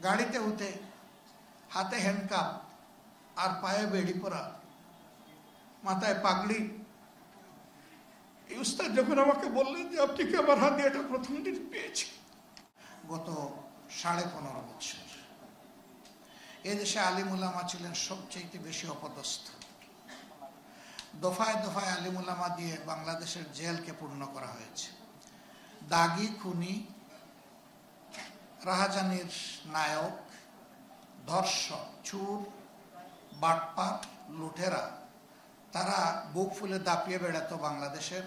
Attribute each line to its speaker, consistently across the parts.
Speaker 1: গাড়িতে উঠে হাতে হ্যান্ডকাপ আর পায়ে বেড়ি পরা, মাথায় পাগড়ি। এই উস্তাদ যখন আমাকে বললেন যে আপনি কি আমার হাতে এটা প্রথম দিন পেয়েছি, গত 15.5 বছর এদেশে আলিম উলামা ছিলেন সবচেয়ে বেশি অপদস্থ। দফায় দফায় আলিম উলামা দিয়ে বাংলাদেশের জেলকে পূর্ণ করা হয়েছে। দাগি, খুনি, রাহাজানির নায়ক, ধর্ষক, চুর, বাটপার, লুঠেরা তারা বুক ফুলে দাপিয়ে বেড়াতো বাংলাদেশের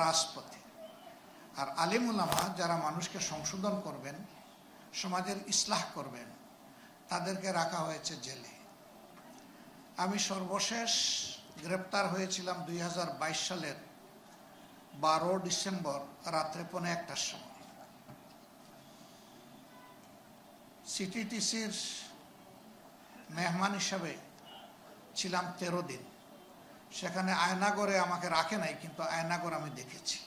Speaker 1: রাজপথে। আর আলিম উলামা যারা মানুষকে সংশোধন করবেন, সমাজের ইসলাহ করবেন, তাদেরকে রাখা হয়েছে জেলে। আমি সর্বশেষ গ্রেপ্তার হয়েছিলাম 2022 সালের 12 ডিসেম্বর রাত্রে 1:45টার সময়। সিটিটিসির মেহমান হিসাবে ছিলাম 13 দিন। সেখানে আয়নাগরে আমাকে রাখে নাই, কিন্তু আয়নাগর আমি দেখেছি।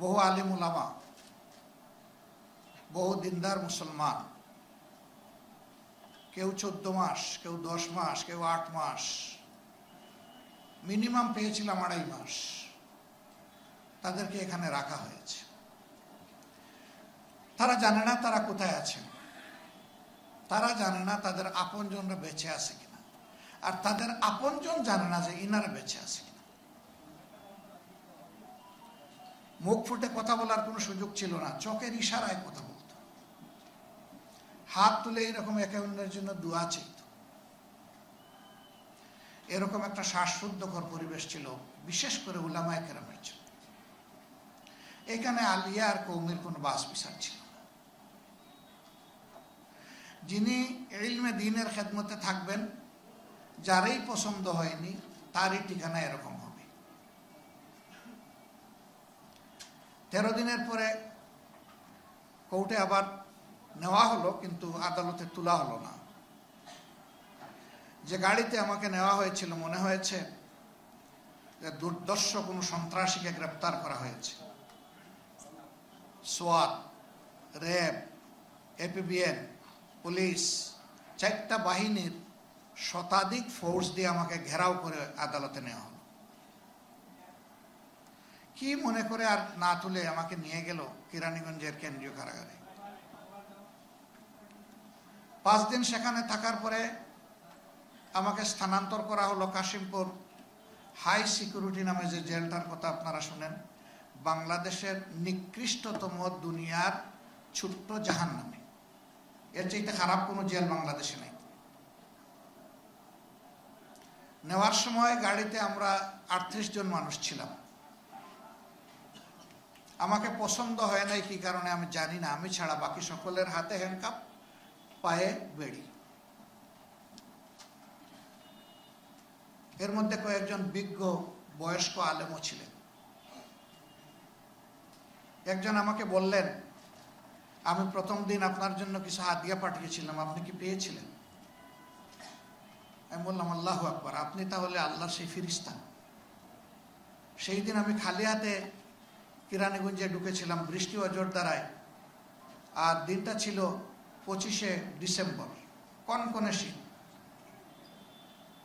Speaker 1: বহু আলিম উলামা, বহু দিনদার মুসলমান, কেউ 14 মাস, কেউ 10 মাস, কেউ 8 মাস, মিনিমাম পেয়েছিলাম 2.5 মাস, তাদেরকে এখানে রাখা হয়েছে। তারা জানে না তারা কোথায় আছেন, তারা জানে না তাদের আপনজনরা বেঁচে আছে কিনা, আর তাদের আপনজন জানে না যে ইনারা বেঁচে আছে কিনা। মুখ ফুটে কথা বলার কোনো সুযোগ ছিল না, চোখের ইশারায় কথা বলত, হাত তুলে এরকম একে অন্যের জন্য দোয়া চাইত। এরকম একটা শ্বাসরুদ্ধকর পরিবেশ ছিল, বিশেষ করে উলামায়ে কেরামের জন্য। এখানে আলিয়া আর কৌমের কোনো বাস বিচার ছিল না। যিনি ইলমে দ্বীনের খেদমতে থাকবেন, যারই পছন্দ হয়নি তারই ঠিকানা এরকম হবে। 13 দিনের পরে কোর্টে আবার নেওয়া হলো, কিন্তু আদালতে তোলা হলো না। যে গাড়িতে আমাকে নেওয়া হয়েছিল, মনে হয়েছে যে দুর্দর্শ কোনো সন্ত্রাসীকে গ্রেপ্তার করা হয়েছে। সোয়াত, র্যাব, এপিবিএন, পুলিশ, 4টা বাহিনীর শতাধিক ফোর্স দিয়ে আমাকে ঘেরাও করে আদালতে নেওয়া হলো। কি মনে করে আর না তুলে আমাকে নিয়ে গেল কেরানীগঞ্জের কেন্দ্রীয় কারাগারে। 5 দিন সেখানে থাকার পরে আমাকে স্থানান্তর করা হলো কাশিমপুর হাই সিকিউরিটি নামে যে জেলটার কথা আপনারা শুনেন, বাংলাদেশের নিকৃষ্টতম দুনিয়ার ছোট্ট জাহান্নামে। এর চাইতে খারাপ কোনো জেল বাংলাদেশে নেই। নেওয়ার সময় গাড়িতে আমরা 38 জন মানুষ ছিলাম। আমাকে পছন্দ হয় নাই কি কারণে আমি জানি না, আমি ছাড়া বাকি সকলের হাতে হ্যান্ডকাপ, পায়ে বেড়ি। এর মধ্যে কয়েকজন বিজ্ঞ বয়স্ক আলেমও ছিলেন। একজন আমাকে বললেন, আমি প্রথম দিন আপনার জন্য কিছু হাদিয়া পাঠিয়েছিলাম, আপনি কি পেয়েছিলেন? আমি বললাম, আল্লাহু আকবার, আপনি তাহলে আল্লাহর সেই ফিরিস্তা। সেই দিন আমি খালি হাতে কেরানীগঞ্জে ঢুকেছিলাম, বৃষ্টি ও জোরদারায়। আর দিনটা ছিল 25শে ডিসেম্বর, কনকনে শীত,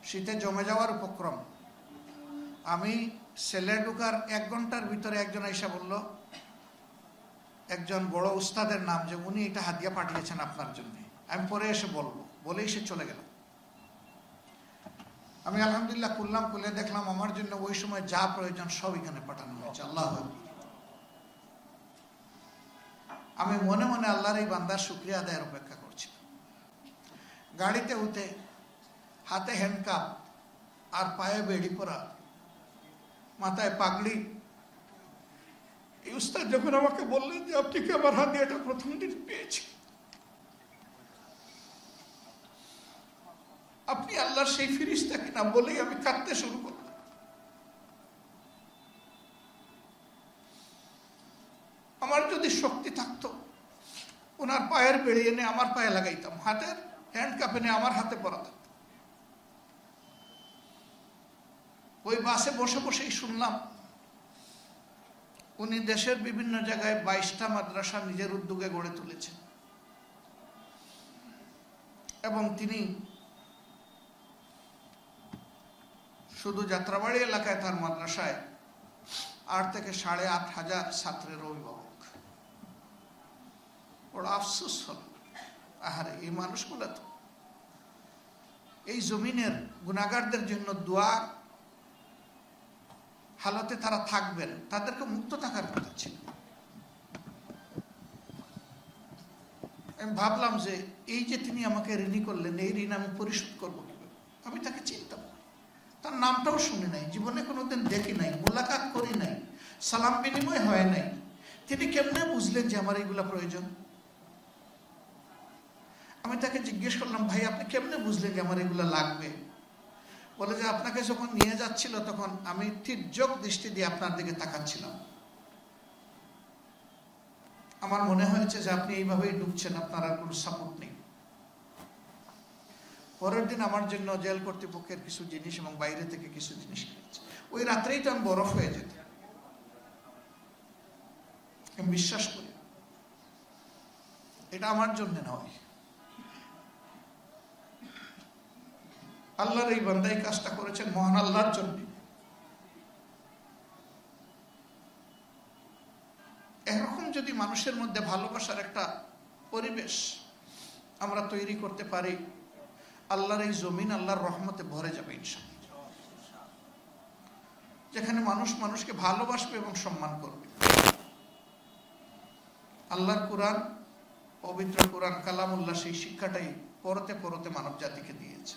Speaker 1: শীতে জমে যাওয়ার উপক্রম। আমি সেলে ঢুকার 1 ঘন্টার ভিতরে একজন আইসা বলল, একজন বড় উস্তাদের নাম, যে উনি এটা হাদিয়া পাঠিয়েছেন আপনার জন্য, আমি পরে এসে বলবো, বলেই সে চলে গেল। আমি আলহামদুলিল্লাহ খুললাম, খুলে দেখলাম আমার জন্য ওই সময় যা প্রয়োজন সব এখানে পাঠানো হয়েছে। আল্লাহু আকবার। আমি মনে মনে আল্লাহর এই বান্দার শুকরিয়া আদায়ের অপেক্ষা করছিলাম। গাড়িতে উঠে হাতে হ্যান্ডকাপ আর পায়ে বেড়ি পরা, মাথায় পাগড়ি। এই উস্তাদ যখন আমাকে বললেন যে আপনি কি আমার হাতে এটা প্রথম দিন পেয়েছি, আপনি আল্লাহর সেই ফিরিস্তা কিনা বলেই আমি কাঁদতে শুরু করলাম। আমার যদি শক্তি থাকতো, ওনার পায়ের বেড়ি এনে আমার পায়ে লাগাইতাম, হাতের হ্যান্ডকাপ এনে আমার হাতে পরা থাকতো। ওই বাসে বসে বসেই শুনলাম উনি দেশের বিভিন্ন জায়গায় 22টা মাদ্রাসা নিজের উদ্যোগে গড়ে তুলেছেন এবং তিনি শুধু যাত্রাবাড়ি এলাকায় তার মাদ্রাসায় 8 থেকে 8,500 ছাত্রের অভিভাবক। বড় আফসোস হল, আহারে এই মানুষগুলো তো এই জমিনের গুনাহগারদের জন্য দোয়া হালতে তারা থাকবেন, তাদেরকে মুক্ত থাকার কথা ছিল। আমি ভাবলাম যে এই যে তিনি আমাকে ঋণী করলেন, এই ঋণ আমি পরিশোধ করবো কিভাবে। আমি তাকে চিনতাম না, তার নামটাও শুনি নাই, জীবনে কোনোদিন দেখি নাই, মোলাকাত করি নাই, সালাম বিনিময় হয় নাই। তিনি কেমনে বুঝলেন যে আমার এইগুলা প্রয়োজন? আমি তাকে জিজ্ঞেস করলাম, ভাই আপনি কেমনে বুঝলেন যে আমার এগুলা লাগবে? বলে যে আপনাকে যখন নিয়ে যাচ্ছিল তখন আমি তির্যক দৃষ্টি দিয়ে আপনার দিকে তাকাচ্ছিলাম, আমার মনে হয়েছে যে আপনি এইভাবেই ডুবছেন, আপনার আর কোনো সাপোর্ট নেই। পরের দিন আমার জন্য জেল কর্তৃপক্ষের কিছু জিনিস এবং বাইরে থেকে কিছু জিনিস কিনেছে। ওই রাত্রেই তো আমি বরফ হয়ে যেত। আমি বিশ্বাস করি এটা আমার জন্য নয়, আল্লাহর এই বান্দা এই কাজটা করেছেন মহান আল্লাহর জন্য। এরকম যদি মানুষের মধ্যে ভালোবাসার একটা পরিবেশ আমরা তৈরি করতে পারি, আল্লাহর এই জমিন আল্লাহর রহমতে ভরে যাবে ইনশাআল্লাহ। যেখানে মানুষ মানুষকে ভালোবাসবে এবং সম্মান করবে। আল্লাহর কোরআন, পবিত্র কোরআন কালামুল্লাহ সেই শিক্ষাটাই পরতে পরতে মানব জাতিকে দিয়েছে।